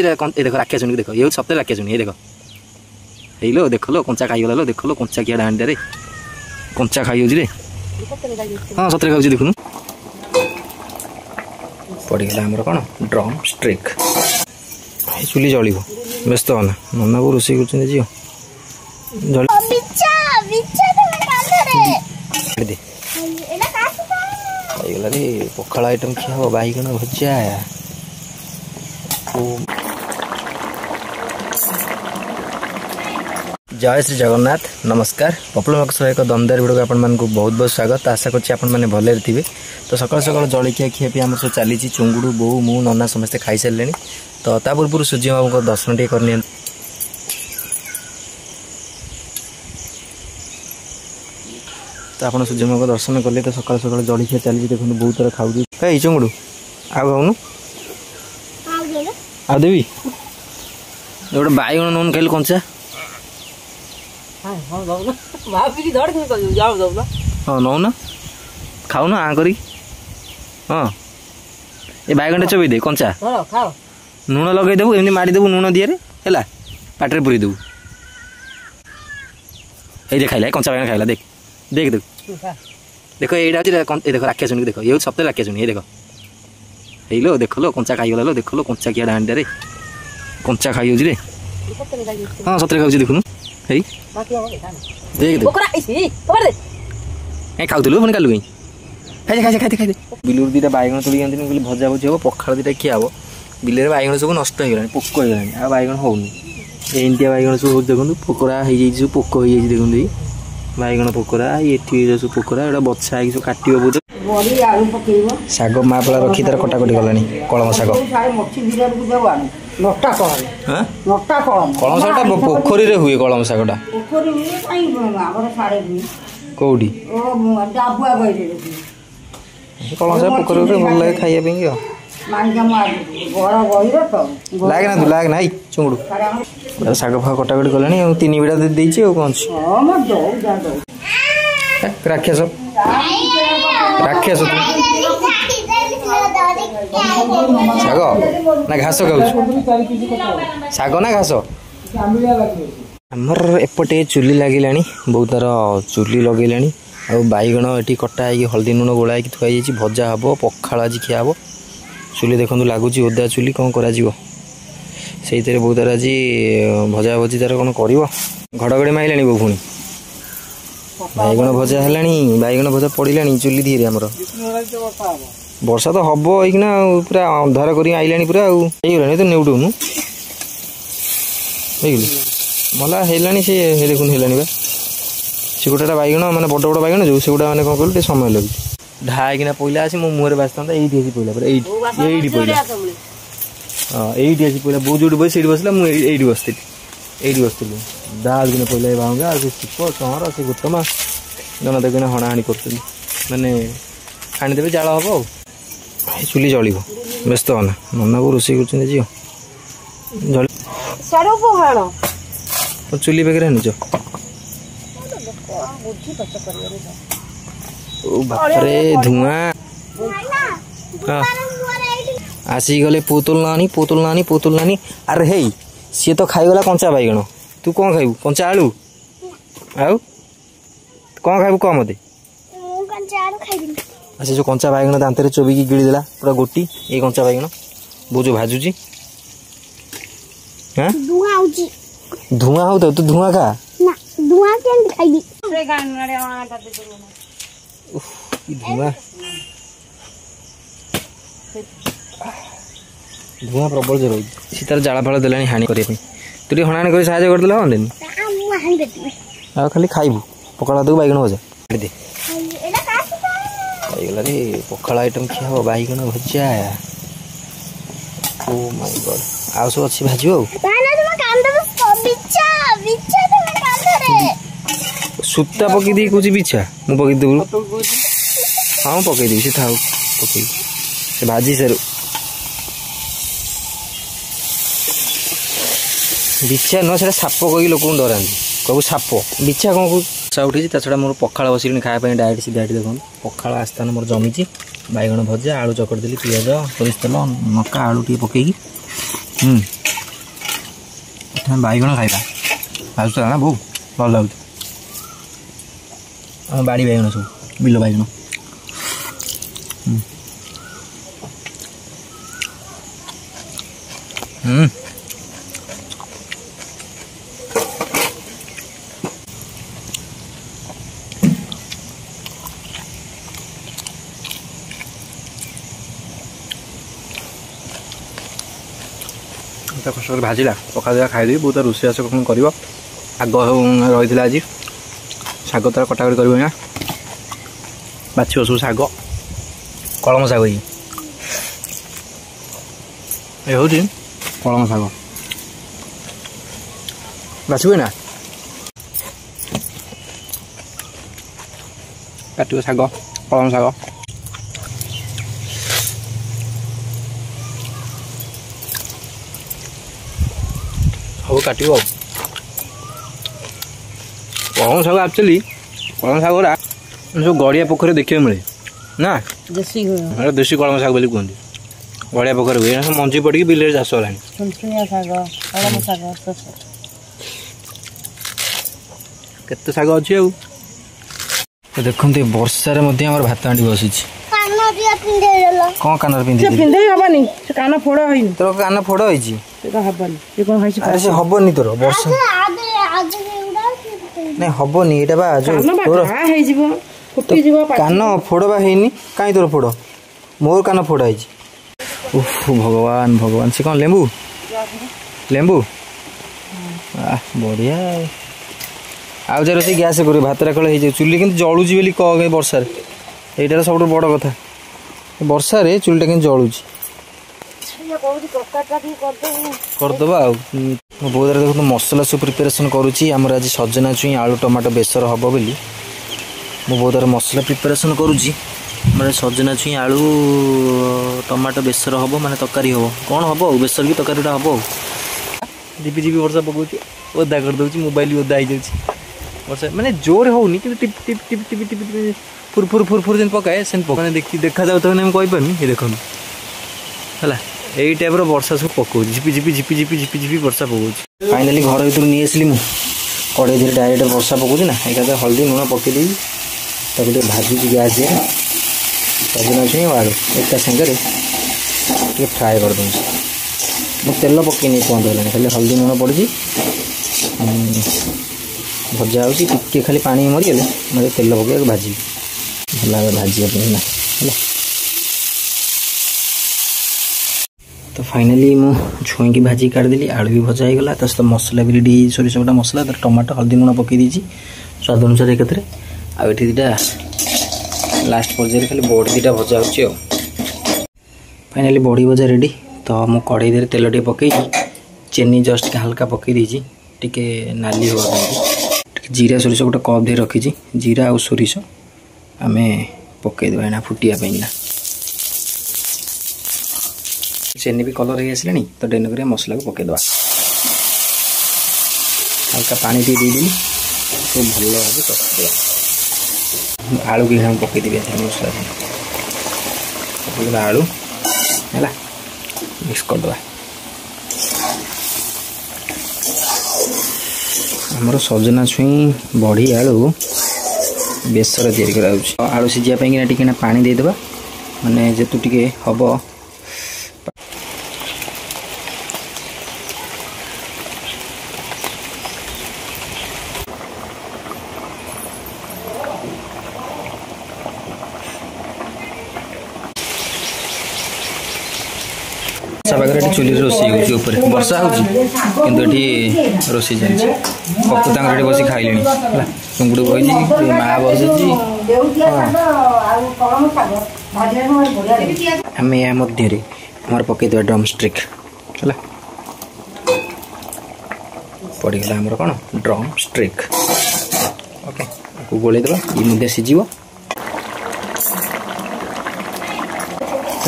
देख राखिया चुनी देख ये सप्ताह राखिया चुनी ये देख हेलो देख लो कंचा खाईगला लो देख लो कंचा किया डांडे रे कंचा खाई रे हाँ सतरे खाऊ देखुन पड़गला आमर कौन ड्रम स्ट्रिक चुली जल व्यस्त होना नना को रोषे कर पखाड़ आइटम खिया हम बैगन भजा जय श्री जगन्नाथ नमस्कार पपुलर मक्सर एक दमदार वीडियो को आपको बहुत बहुत स्वागत आशा करछि आपण माने भले थे तो सकाल सकाल जलखिया खिया पी आम सब चली चुंगुड़ू बो मु नना समस्ते खाई सारे तो ता पूर्व सूर्य बाबू को दर्शन टे करनी तो आप सूर्य बाबू को दर्शन कले तो सकाल सकाल जलखिया चली देखो बहुत तरह खाऊ चुंगुड़ू आउनु आ देवी गोटे बैगन नौन खाइल कंचा हाँ नौ ना खाऊ ना आ करी हाँ ये बैगन चबई दे कंचा लुण लगे देबू एमनी मारी देबू लुण दिए है पाटे पूरी देबू ये खाइला कंचा बैगन खाइला देख देख देख देख ये देख राखिया चुनी देख ये सप्ताह राखिया चुनी ये देख हेलो देख लो कंचा खाईगला लो देख लो कंचा किया डांडे रे कंचा खाई रे हाँ सतरे खाऊ देखुन है खाऊ पुणी कालु खाई खाई खाई खाई बिलूर दीटा बैगन तोड़ी आनी भजा भुजी हम पखाड़ दीटा खिया हम बिल बैगन सब नष्ट हो पोक हो बैगन होनी एमतिया बैगन सब देखो पोकरा हो पोक हो देखो बैगन पोकरा ये सब पोकरा एटा बछा सब काट बहुत शाग मापला रखी तार कटाकटी गलानी कलम शाग कलम शाग पोखरी हुए कलम शागटा कौटी कलम शाग पोखरी भल लगे खाइया लगे ना लगे ना चुंगुड़ू शाग फाग कटाकटी गलानी तीन बिड़ा देती कौन राक्षस राक्षस शाग ना घास खाऊ शाग ना घास आमर एपटे चुली लगे बहुत तार चुली लगे आ बैगन ये कटा हल्दी लुण गोला थुआई भजा हम पखाड़ आज खिया हम चुली देखो लगुच ओदा चुली कौन कर बहुत तार आज भजा भजी तार कौन कर घड़घड़ी माइला बो पुणी बैगन भजा है बैगन भजा पड़ा चुली धीरे आमर वर्षा तो हम होना पूरा अंधार कर आईला पूरा आईगला तो नेउटुनु मला है से देखुन है से गोटा बैगन मैंने बड़ बड़ बैगन जो से गोटा मैंने कौन कल समय लगे ढाईकिना पड़ा आसी मो मुहर बाजता ये पड़ा पूरा ये पड़ा हाँ ये पड़ा बो जो बस बसला मुझे बसती दाल किना पड़ा बांगा शिप चहर से गोटमा जन देखना हणाहाणी कर मैंने हाणीदेवे जाल हम चुली जल व्यस्त होना नना को रोषे कर चुली बेगे निज बापरे धुआं आसी गले पुतुल नानी अरे हे सी तो खाईगला कंचा बैगन तू कौन खाइबू कंचा आलू आउ कौन खाइबू कह मत अच्छा जो कंचा बैगन दांत चोबिकी गिड़देला पूरा गोटी ये कंचा बैगन बो जो भाजुची हाँ धुआं हो तो तू धुआं खा धुआं धुआं प्रबल जो रही सी तार जाला फाड़ देला हाणी करने तू हणाणी कर साहय करदे हाँ खाली खाइबू पखाड़ दे बैगन भजा दे पखाड़ आइटम खिया हम बैगन भजा ओ माय गॉड आउ सब अच्छी भाजी सूता पकई दी कौच बिछा मु पकई देबू हाँ पकई देवी था पकई से भाजी सारू बिछा नुह से साप कही लोक डराती कहू साप बिछा कौन कह उठी छड़ा मोर पखाड़ बस खायापी डायरेक्ट सीधा देखो पखाड़ आस्थान मोर जमी बैगन भजा आलू चकड़ देली पिज सोरिष तेल मका आलू टे पकईकी बैगण खाइबा भाजुला ना बहुत भल लगे आम बाड़ी बैगण सब बिल बैगण कष्ट भाजिला पका दिया खाईदेवी बहुत रोषेईबास कौन कर आग रही आज शाग तार कटाकटी कर बाछ सब शाग कलम शाग ये हूँ कलम शाग बाछवे ना काट शाग कलम शाग सब काट कलम शाग एक्चुअली कलम शागरा सब गड़िया पोखर देखने मिले ना देशी कलम शाग बोली कहते गड़िया पोखर हुए सब मंजी पड़ी बिल चाष होगा केते शाग अच्छी आ देखते वर्षार भात हांडी बसी कौन कान पिंधे कान फोड़ तोर कान फोड़ होती हबनी तोर वर्षा नहीं हबनी यहाँ जो तोर कान फोड़ बा कहीं तोर फोड़ मोर कान फोड़ है भगवान भगवान से कौन लेंबू लेंबू बढ़िया आउ जा रोसे गैस कर भात राखल हो चुली कि जलुची बोली कह वर्षार यहाँ सब बड़ कथा वर्षा रे चुलटा कि जलुची करदे आ बहुत देखो मसला सब प्रिपेरेसन करुँची आमर आज सजना छुई आलू टमाटो बेसर हम बोली मु बहुत मसला प्रिपेरेसन करुँची मैं सजना छुई आलू टमाटो बेसर हम माने तरकारी हम कौन हम बेसर की तरकारी हम झिपी झिपी वर्षा पकाऊँ ओदा कर दूसरी मोबाइल भी ओदा हो वर्षा माने जोर होनी कि tip tip tip tip tip फुर फुर फुर फुर जेन पकाए से मैंने देखा जाऊँ कहीपरि ये देखो है यही टाइप वर्षा सब पकाऊ झिपी झिपी झिपी झिपी झिपी झिपी वर्षा पकाऊ फाइनाली घर भर नहीं आसली मु कड़े धीरे डायरेक्ट वर्षा पकाऊँ ना एक हल्दी लुण पकईदी भाजुची गैस सजना छुई आलू एक सागर फ्राए कर दूँ मुझे तेल पकई नहीं बंद है खाली हल्दी लुण पड़ी भजा हो खाली पानी मरीगले मैं तेल पकड़ भाजी भल भाजी ना तो फाइनाली मु छुई की भाजी काटिदेली आलू भी भजा होगा तो मसला भी रेडी सोरिष बटा मसला तो टमाटो हल्दी लुण पकई दी स्वाद अनुसार एक आठ दीटा लास्ट पर्यायर खाली बड़ी दीटा भजा हो फाइनाली बड़ी भजा रेडी तो मु कड़े दे तेल टे पकई चीनी जस्ट हल्का पकई दी टे नाली हुआ जीरा सोरिष गोटे कप दे रखी जीरा आ सोरिष आम पकईदेवा ना फुटिया ना चीनी भी कलर हो आसला तो डेन कर मसला को पकईदे हल्का पानी टे देदेली तो भल भाव चखा आलू की पकईदेवी मसला पकईदेला आलू है मिक्स करदे आमर सजना छुई बड़ी आलू बेसर या आलू सीझापी टी पानी देदेबा माने जेतु टिके हम पाखे चुली रोषे होपर वर्षा हो रोषे चलती पप्पू तक बस खाइले चुंगुड़ बही माँ बसुची आम या मध्य पकईदे ड्रम स्टिक है पड़गला आमर कौन ड्रम स्टिक ओके गोलैदे ये मुझे सीझ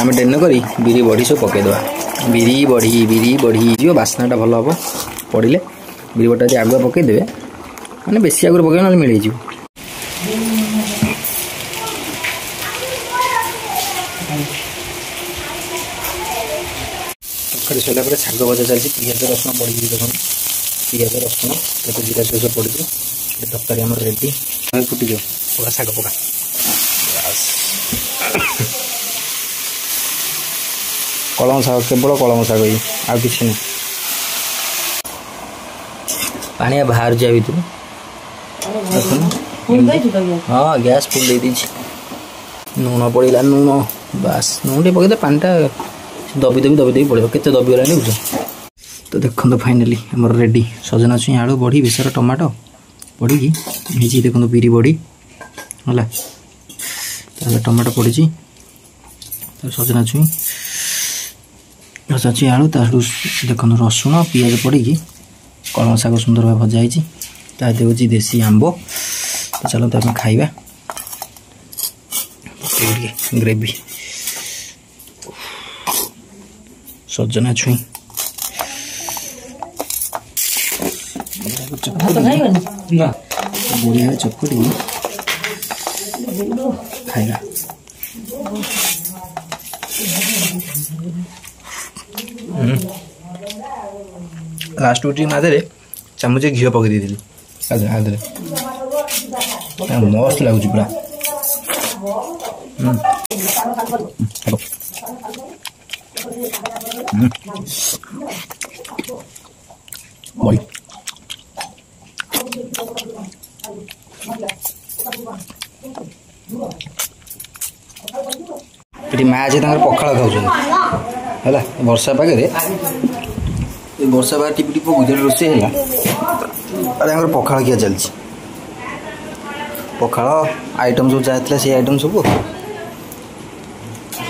आम डेन करी बिरी बड़ी सब पकईदे बिरी बढ़ी जो बास्नाटा भल हम पड़े बिरी बटा आगुआ पकईदे मैंने बेसी आगुरी पकड़ ना मिल तरकारी सरला शाग भजा चलती पिज रसुण पड़ी देखो पियाज रसुण तो जीरा सोस पड़ी तरकारी आम रेडी फुटी जाओ पका शाग पका कलम शाग केवल कलम शाग ये आउ कि नहीं पानी बाहर जा भर हाँ गैस फुल दे दीजिए लुण पड़ा लुण बास लुण टे पकड़े पानीटा दबी दबी दबी दबी पड़ो के दबीगला बुझ तो देखो फाइनाली आम रेडी सजना छुई आलू बड़ी बेसर टमाटो पड़ी देखो बिरी बड़ी है टमाटो पड़ी सजना छुई आलू देखो रसुण पियाज पड़ी कलम शाग सुंदर भाव भजा हो देसी आंब तो चलो तो खाइबा ग्रेवी सजना छुई बढ़िया चपटी खाइबा लास्ट उठी माधे चामचे घी पकई दी आधे मस्त लगुच पूरा बड़ी ये माँ आज पखाड़ खाऊँ है वर्षा पागे वर्षा पाग टिप टिप रोषे है पखाड़ किया चलती पखाड़ आइटम सब जहाँ से आइटम सब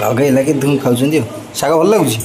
लगे लगे धूम खाऊँ शाग भल लगुच